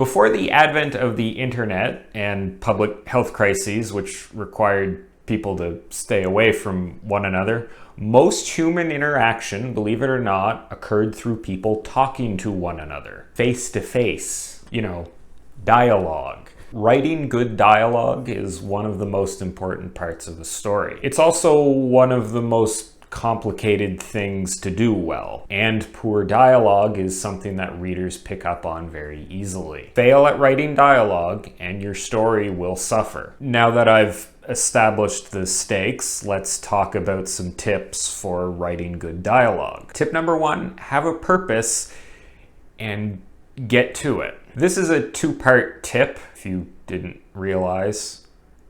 Before the advent of the internet and public health crises, which required people to stay away from one another, most human interaction, believe it or not, occurred through people talking to one another, face to face, dialogue. Writing good dialogue is one of the most important parts of a story. It's also one of the most complicated things to do well, and poor dialogue is something that readers pick up on very easily. Fail at writing dialogue and your story will suffer. Now that I've established the stakes, let's talk about some tips for writing good dialogue. Tip number 1, have a purpose and get to it. This is a 2-part tip, if you didn't realize.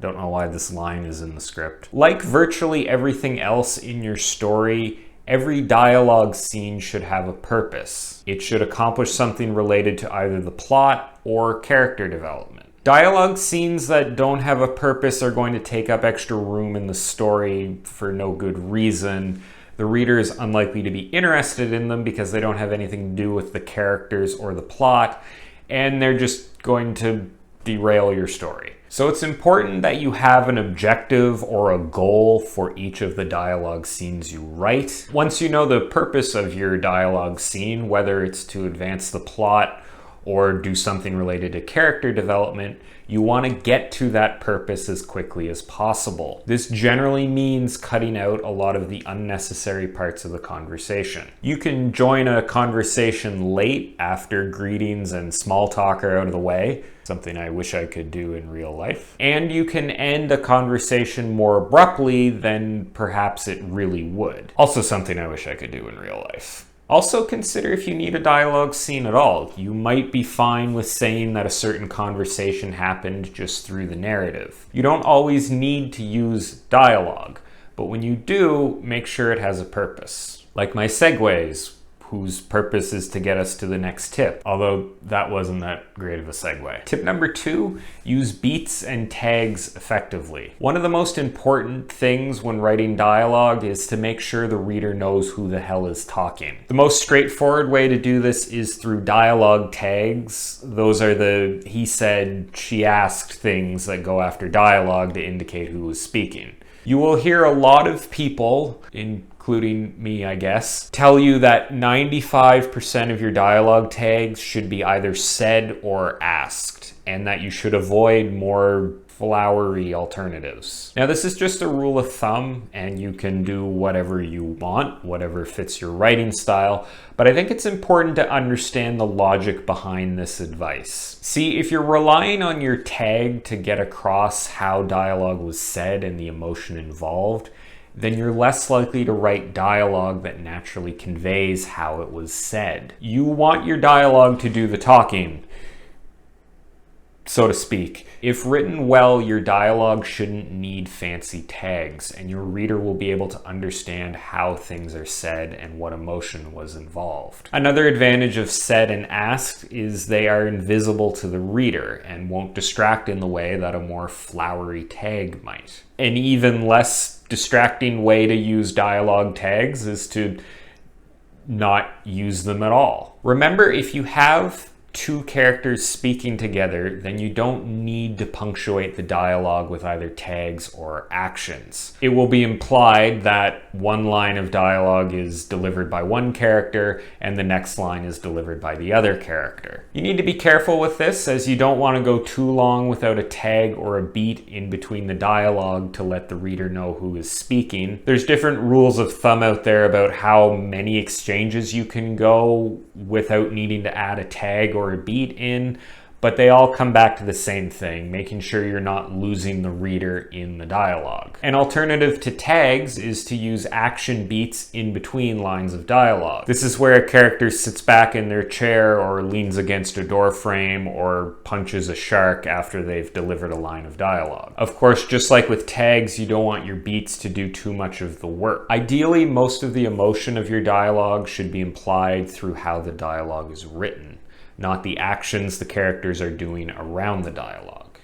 Don't know why this line is in the script. Like virtually everything else in your story, every dialogue scene should have a purpose. It should accomplish something related to either the plot or character development. Dialogue scenes that don't have a purpose are going to take up extra room in the story for no good reason. The reader is unlikely to be interested in them because they don't have anything to do with the characters or the plot, and they're just going to derail your story. So it's important that you have an objective or a goal for each of the dialogue scenes you write. Once you know the purpose of your dialogue scene, whether it's to advance the plot or do something related to character development, you want to get to that purpose as quickly as possible. This generally means cutting out a lot of the unnecessary parts of the conversation. You can join a conversation late after greetings and small talk are out of the way, something I wish I could do in real life. And you can end a conversation more abruptly than perhaps it really would. Also something I wish I could do in real life. Also consider if you need a dialogue scene at all. You might be fine with saying that a certain conversation happened just through the narrative. You don't always need to use dialogue, but when you do, make sure it has a purpose. Like my segues, whose purpose is to get us to the next tip, although that wasn't that great of a segue. Tip number 2, use beats and tags effectively. One of the most important things when writing dialogue is to make sure the reader knows who the hell is talking. The most straightforward way to do this is through dialogue tags. Those are the he said, she asked things that go after dialogue to indicate who is speaking. You will hear a lot of people, including me, I guess, tell you that 95% of your dialogue tags should be either said or asked, and that you should avoid more flowery alternatives. Now, this is just a rule of thumb, and you can do whatever you want, whatever fits your writing style, but I think it's important to understand the logic behind this advice. See, if you're relying on your tag to get across how dialogue was said and the emotion involved, then you're less likely to write dialogue that naturally conveys how it was said. You want your dialogue to do the talking, so to speak. If written well, your dialogue shouldn't need fancy tags, and your reader will be able to understand how things are said and what emotion was involved. Another advantage of said and asked is they are invisible to the reader and won't distract in the way that a more flowery tag might. An even less distracting way to use dialogue tags is to not use them at all. Remember, if you have two characters speaking together, then you don't need to punctuate the dialogue with either tags or actions. It will be implied that one line of dialogue is delivered by one character and the next line is delivered by the other character. You need to be careful with this, as you don't want to go too long without a tag or a beat in between the dialogue to let the reader know who is speaking. There's different rules of thumb out there about how many exchanges you can go without needing to add a tag or a beat in, but they all come back to the same thing, making sure you're not losing the reader in the dialogue. An alternative to tags is to use action beats in between lines of dialogue. This is where a character sits back in their chair or leans against a door frame or punches a shark after they've delivered a line of dialogue. Of course, just like with tags, you don't want your beats to do too much of the work. Ideally, most of the emotion of your dialogue should be implied through how the dialogue is written, not the actions the characters are doing around the dialogue.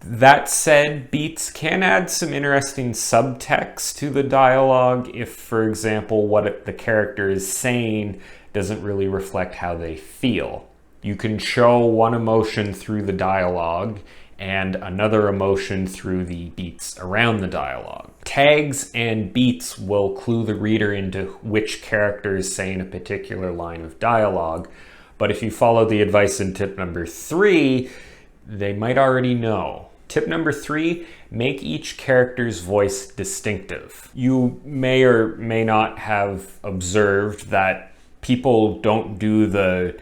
That said, beats can add some interesting subtext to the dialogue if, for example, what the character is saying doesn't really reflect how they feel. You can show one emotion through the dialogue and another emotion through the beats around the dialogue. Tags and beats will clue the reader into which character is saying a particular line of dialogue, but if you follow the advice in tip number 3, they might already know. Tip number 3, make each character's voice distinctive. You may or may not have observed that people don't do the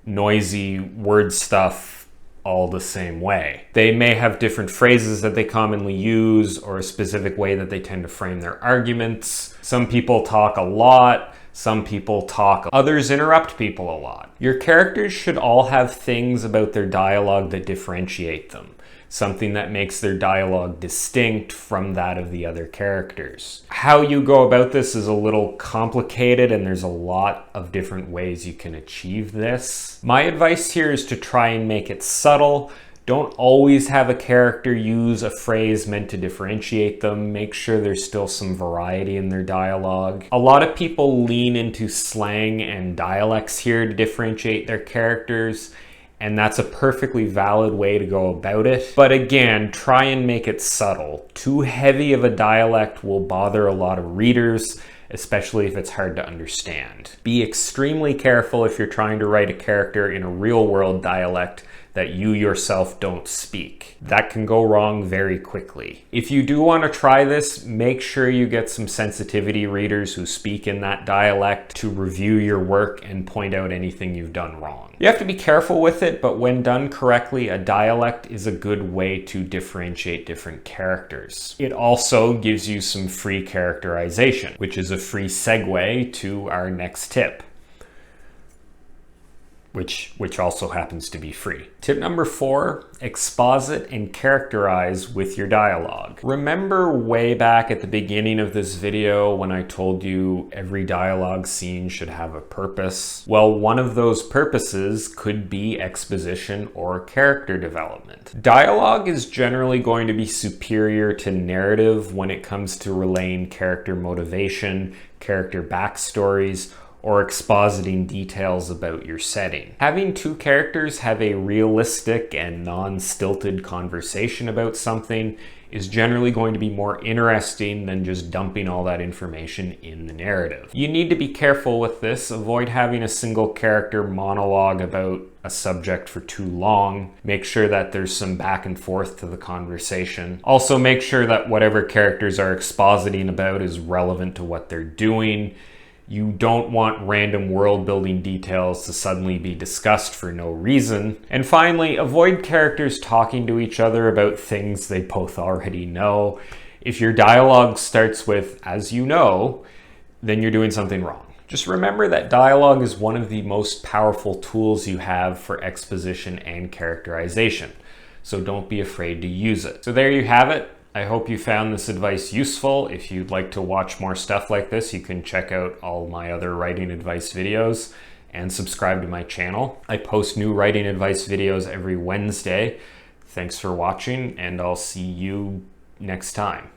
noisy word stuff all the same way. They may have different phrases that they commonly use or a specific way that they tend to frame their arguments. Some people talk a lot, some people talk, others interrupt people a lot. Your characters should all have things about their dialogue that differentiate them. Something that makes their dialogue distinct from that of the other characters. How you go about this is a little complicated, and there's a lot of different ways you can achieve this. My advice here is to try and make it subtle. Don't always have a character use a phrase meant to differentiate them. Make sure there's still some variety in their dialogue. A lot of people lean into slang and dialects here to differentiate their characters, and that's a perfectly valid way to go about it. But again, try and make it subtle. Too heavy of a dialect will bother a lot of readers, especially if it's hard to understand. Be extremely careful if you're trying to write a character in a real-world dialect that you yourself don't speak. That can go wrong very quickly. If you do want to try this, make sure you get some sensitivity readers who speak in that dialect to review your work and point out anything you've done wrong. You have to be careful with it, but when done correctly, a dialect is a good way to differentiate different characters. It also gives you some free characterization, which is a free segue to our next tip, which also happens to be free. Tip number 4, exposit and characterize with your dialogue. Remember way back at the beginning of this video when I told you every dialogue scene should have a purpose? Well, one of those purposes could be exposition or character development. Dialogue is generally going to be superior to narrative when it comes to relaying character motivation, character backstories, or expositing details about your setting. Having two characters have a realistic and non-stilted conversation about something is generally going to be more interesting than just dumping all that information in the narrative. You need to be careful with this. Avoid having a single character monologue about a subject for too long. Make sure that there's some back and forth to the conversation. Also make sure that whatever characters are expositing about is relevant to what they're doing. You don't want random world building details to suddenly be discussed for no reason. And finally, avoid characters talking to each other about things they both already know. If your dialogue starts with, "as you know," then you're doing something wrong. Just remember that dialogue is one of the most powerful tools you have for exposition and characterization. So don't be afraid to use it. So there you have it. I hope you found this advice useful. If you'd like to watch more stuff like this, you can check out all my other writing advice videos and subscribe to my channel. I post new writing advice videos every Wednesday. Thanks for watching, and I'll see you next time.